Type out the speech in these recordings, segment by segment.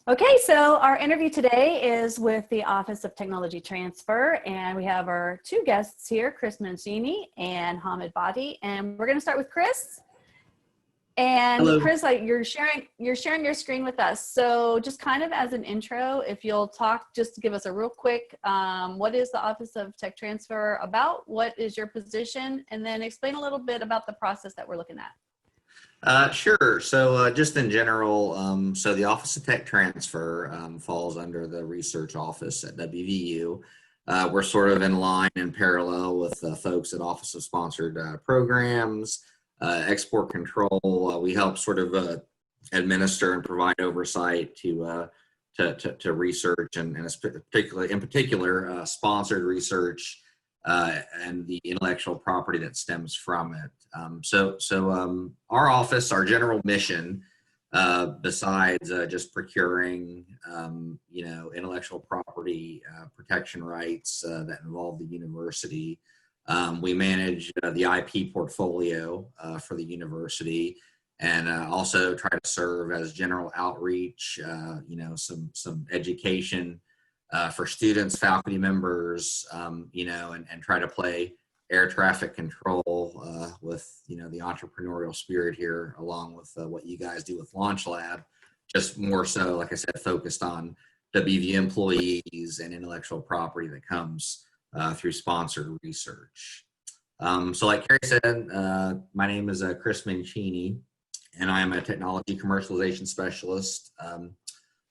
Okay, so our interview today is with the Office of Technology Transfer, and we have our two guests here, Chris Mancini and Hamid Badi, and we're going to start with Chris. And Hello. Chris, you're sharing your screen with us. So just kind of as an intro, if you'll talk, just to give us a real quick, what is the Office of Tech Transfer about? What is your position? And then explain a little bit about the process that we're looking at. Sure. So just in general, so the Office of Tech Transfer falls under the research office at WVU. We're sort of in line and parallel with folks at Office of Sponsored Programs, Export Control. We help sort of administer and provide oversight to research and in particular sponsored research and the intellectual property that stems from it. Our office, our general mission, besides just procuring, intellectual property protection rights that involve the university, we manage the IP portfolio for the university, and also try to serve as general outreach, some education for students, faculty members, and try to play air traffic control with, the entrepreneurial spirit here, along with what you guys do with LaunchLab, just more so, like I said, focused on WV employees and intellectual property that comes through sponsored research. So like Carrie said, my name is Chris Mancini, and I am a technology commercialization specialist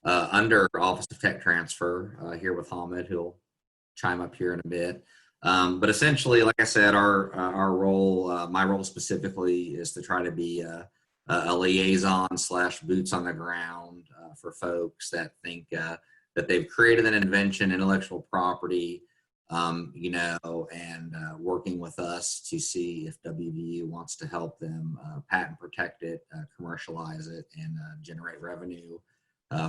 under Office of Tech Transfer here with Hamid, who'll chime up here in a bit. But essentially, like I said, our role, my role specifically, is to try to be a liaison / boots on the ground for folks that think that they've created an invention, intellectual property, and working with us to see if WVU wants to help them patent protect it, commercialize it, and generate revenue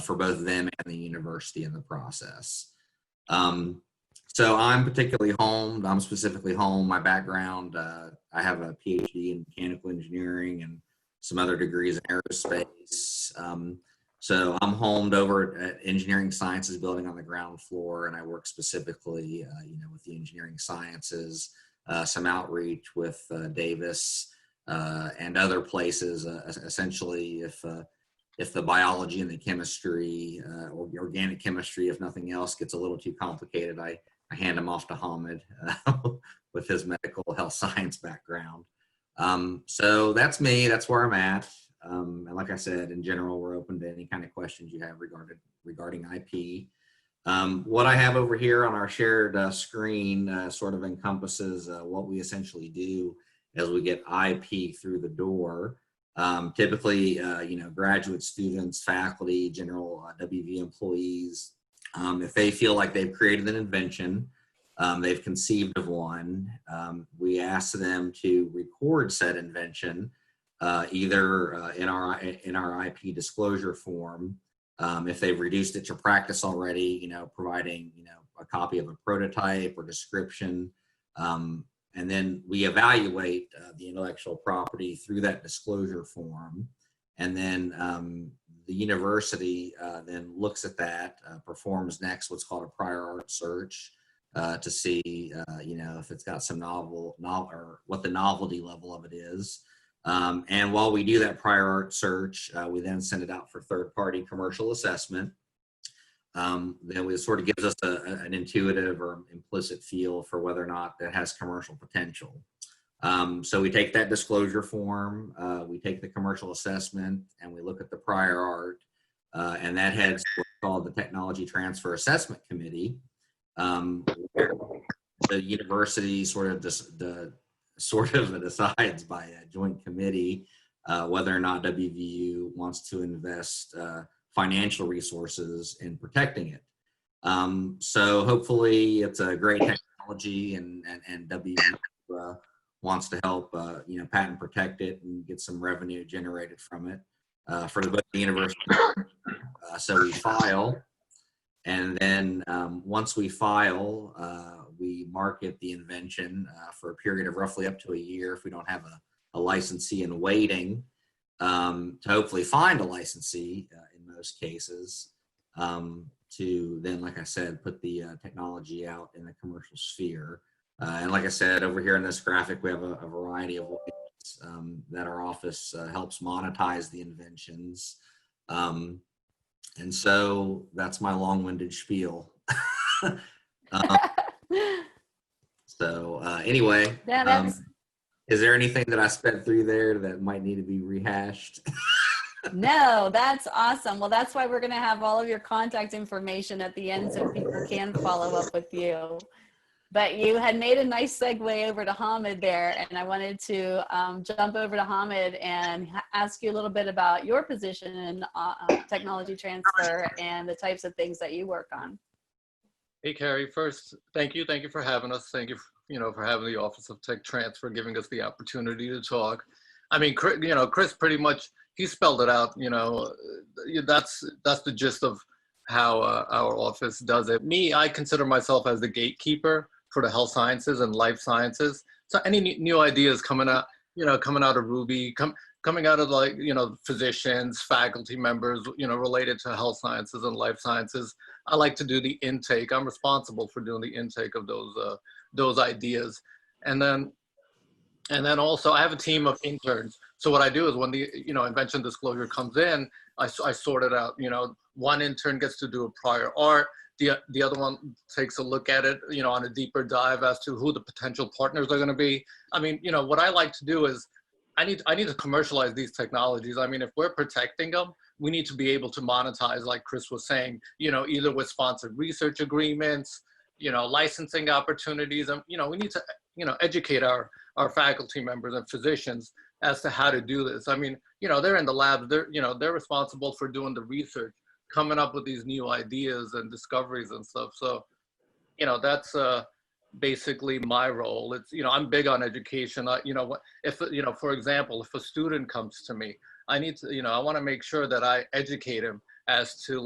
for both them and the university in the process. So I'm specifically home. My background, I have a PhD in mechanical engineering and some other degrees in aerospace. So I'm homed over at Engineering Sciences building on the ground floor, and I work specifically, with the engineering sciences, some outreach with Davis and other places. Essentially, if the biology and the chemistry or the organic chemistry, if nothing else, gets a little too complicated, I hand them off to Hamid with his medical health science background. So that's me. That's where I'm at. And like I said, in general, we're open to any kind of questions you have regarding IP. What I have over here on our shared screen sort of encompasses what we essentially do as we get IP through the door. Typically, graduate students, faculty, general WV employees, if they feel like they've created an invention, they've conceived of one, we ask them to record said invention, either in our IP disclosure form, if they've reduced it to practice already, providing a copy of a prototype or description. And then we evaluate the intellectual property through that disclosure form. And then the university then looks at that, performs next what's called a prior art search to see, if it's got some novel or what the novelty level of it is. And while we do that prior art search, we then send it out for third-party commercial assessment. Then it sort of gives us an intuitive or implicit feel for whether or not that has commercial potential. So we take that disclosure form, we take the commercial assessment, and we look at the prior art, and that heads to what's called the Technology Transfer Assessment Committee, where the university sort of decides by a joint committee whether or not WVU wants to invest financial resources in protecting it. So hopefully it's a great technology, and WVU wants to help patent protect it and get some revenue generated from it for the university. So we file, and then once we file, we market the invention for a period of roughly up to a year if we don't have a licensee in waiting, to hopefully find a licensee in most cases. to then, like I said, put the technology out in the commercial sphere. And like I said, over here in this graphic, we have a variety of ways that our office helps monetize the inventions. And so that's my long-winded spiel. So anyway, Yeah, that's is there anything that I spent through there that might need to be rehashed? no, that's awesome. Well, that's why we're going to have all of your contact information at the end so people can follow up with you. But you had made a nice segue over to Hamid there, and I wanted to jump over to Hamid and ask you a little bit about your position in technology transfer and the types of things that you work on. Hey, Carrie, first, thank you. Thank you for having us. Thank you, for having the Office of Tech Transfer, giving us the opportunity to talk. I mean, Chris pretty much, he spelled it out, that's the gist of how our office does it. Me, I consider myself as the gatekeeper for the health sciences and life sciences. So any new ideas coming out, coming out of Ruby, coming out of physicians, faculty members, related to health sciences and life sciences, I like to do the intake. I'm responsible for doing the intake of those ideas. And then also I have a team of interns. So what I do is when the, invention disclosure comes in, I sort it out. One intern gets to do a prior art. The other one takes a look at it, on a deeper dive as to who the potential partners are going to be. I mean, what I like to do is I need to commercialize these technologies. I mean, if we're protecting them, we need to be able to monetize, like Chris was saying, either with sponsored research agreements, licensing opportunities, and, we need to, educate our faculty members and physicians as to how to do this. I mean, they're in the lab, they're responsible for doing the research, coming up with these new ideas and discoveries and stuff. So, that's basically my role. It's, I'm big on education. If, for example, if a student comes to me, I need to, I want to make sure that I educate him as to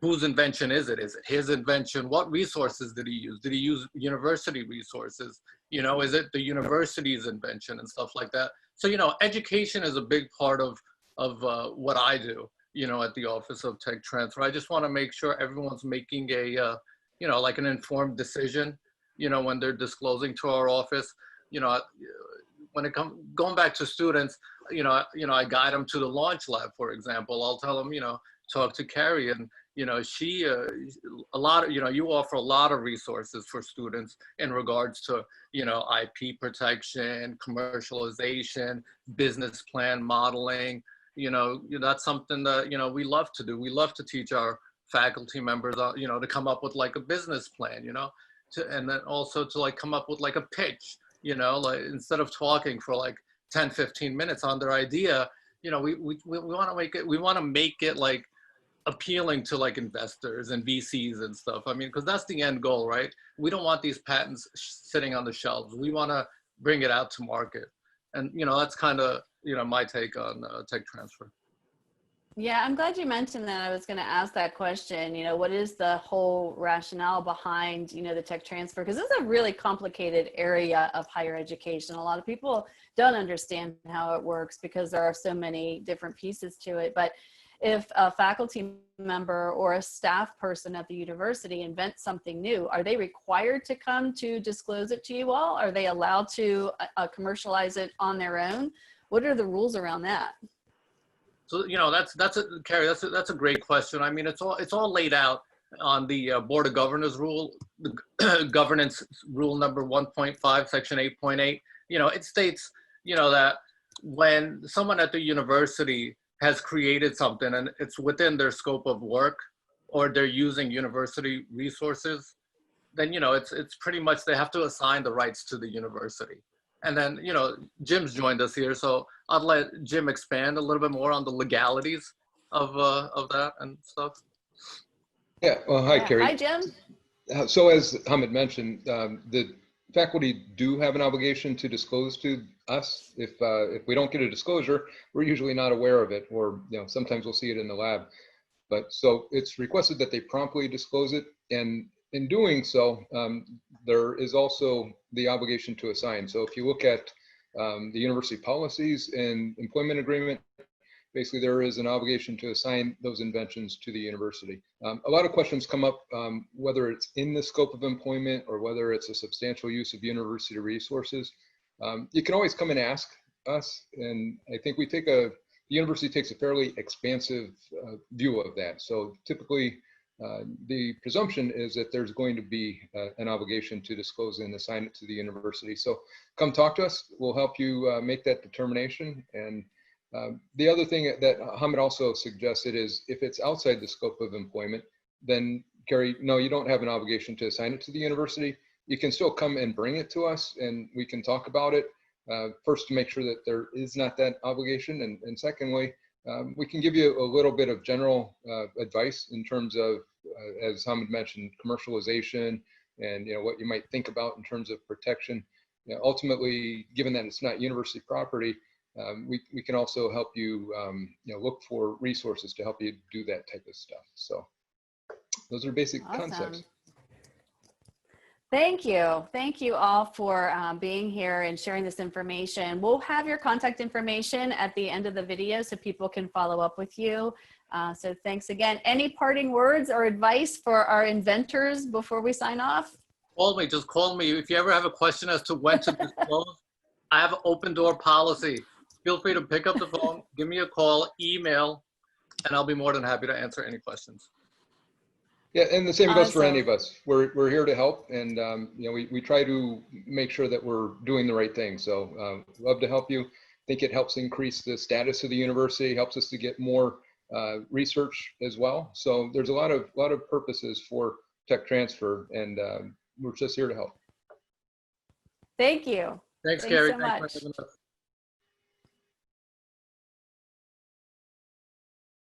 whose invention is it? Is it his invention? What resources did he use? Did he use university resources? Is it the university's invention and stuff like that? So, education is a big part of what I do, at the Office of Tech Transfer. I just want to make sure everyone's making a, like an informed decision, when they're disclosing to our office. When it comes, going back to students, I guide them to the LaunchLab, for example. I'll tell them, talk to Carrie, and, she, a lot of, you offer a lot of resources for students in regards to, IP protection, commercialization, business plan modeling. That's something that, we love to do. We love to teach our faculty members, to come up with like a business plan, and then also to come up with like a pitch, instead of talking for 10-15 minutes on their idea, we want to make it appealing to investors and VCs and stuff. I mean, because that's the end goal, right? We don't want these patents sitting on the shelves. We want to bring it out to market. And, that's kind of, my take on tech transfer. Yeah, I'm glad you mentioned that. I was going to ask that question. What is the whole rationale behind, the tech transfer? Because this is a really complicated area of higher education. A lot of people don't understand how it works because there are so many different pieces to it. But if a faculty member or a staff person at the university invents something new, are they required to come to disclose it to you all? Are they allowed to commercialize it on their own? What are the rules around that? So, Carrie, that's a great question. I mean, it's all laid out on the Board of Governors rule, the governance rule number 1.5, section 8.8. It states, that when someone at the university has created something and it's within their scope of work, or they're using university resources, then, it's pretty much, they have to assign the rights to the university. And then, Jim's joined us here, so I'll let Jim expand a little bit more on the legalities of that and stuff. Yeah, well, hi, Carrie. Hi, Jim. So as Hamid mentioned, the faculty do have an obligation to disclose to us. If we don't get a disclosure, we're usually not aware of it, or sometimes we'll see it in the lab. But so it's requested that they promptly disclose it, and in doing so, there is also the obligation to assign. So if you look at the university policies and employment agreement, basically there is an obligation to assign those inventions to the university. A lot of questions come up, whether it's in the scope of employment or whether it's a substantial use of university resources. You can always come and ask us, and I think the university takes a fairly expansive view of that. So typically, the presumption is that there's going to be an obligation to disclose and assign it to the university. So come talk to us. We'll help you make that determination. And the other thing that Hamid also suggested is if it's outside the scope of employment, then Carrie, no, you don't have an obligation to assign it to the university. You can still come and bring it to us and we can talk about it. First, to make sure that there is not that obligation. And secondly, we can give you a little bit of general advice in terms of, as Hamid mentioned, commercialization and what you might think about in terms of protection. Ultimately, given that it's not university property, we can also help you, look for resources to help you do that type of stuff. So those are basic concepts. Thank you. Thank you all for being here and sharing this information. We'll have your contact information at the end of the video so people can follow up with you. So thanks again. Any parting words or advice for our inventors before we sign off? Call me, just call me. If you ever have a question as to when to disclose, I have an open door policy. Feel free to pick up the phone, give me a call, email, and I'll be more than happy to answer any questions. Yeah, and the same goes for any Awesome. of us. We're here to help, and we try to make sure that we're doing the right thing. So love to help you. I think it helps increase the status of the university, helps us to get more research as well. So there's a lot of purposes for tech transfer, and we're just here to help. Thank you. Thanks, Thanks Carrie. so Thanks much. for having us.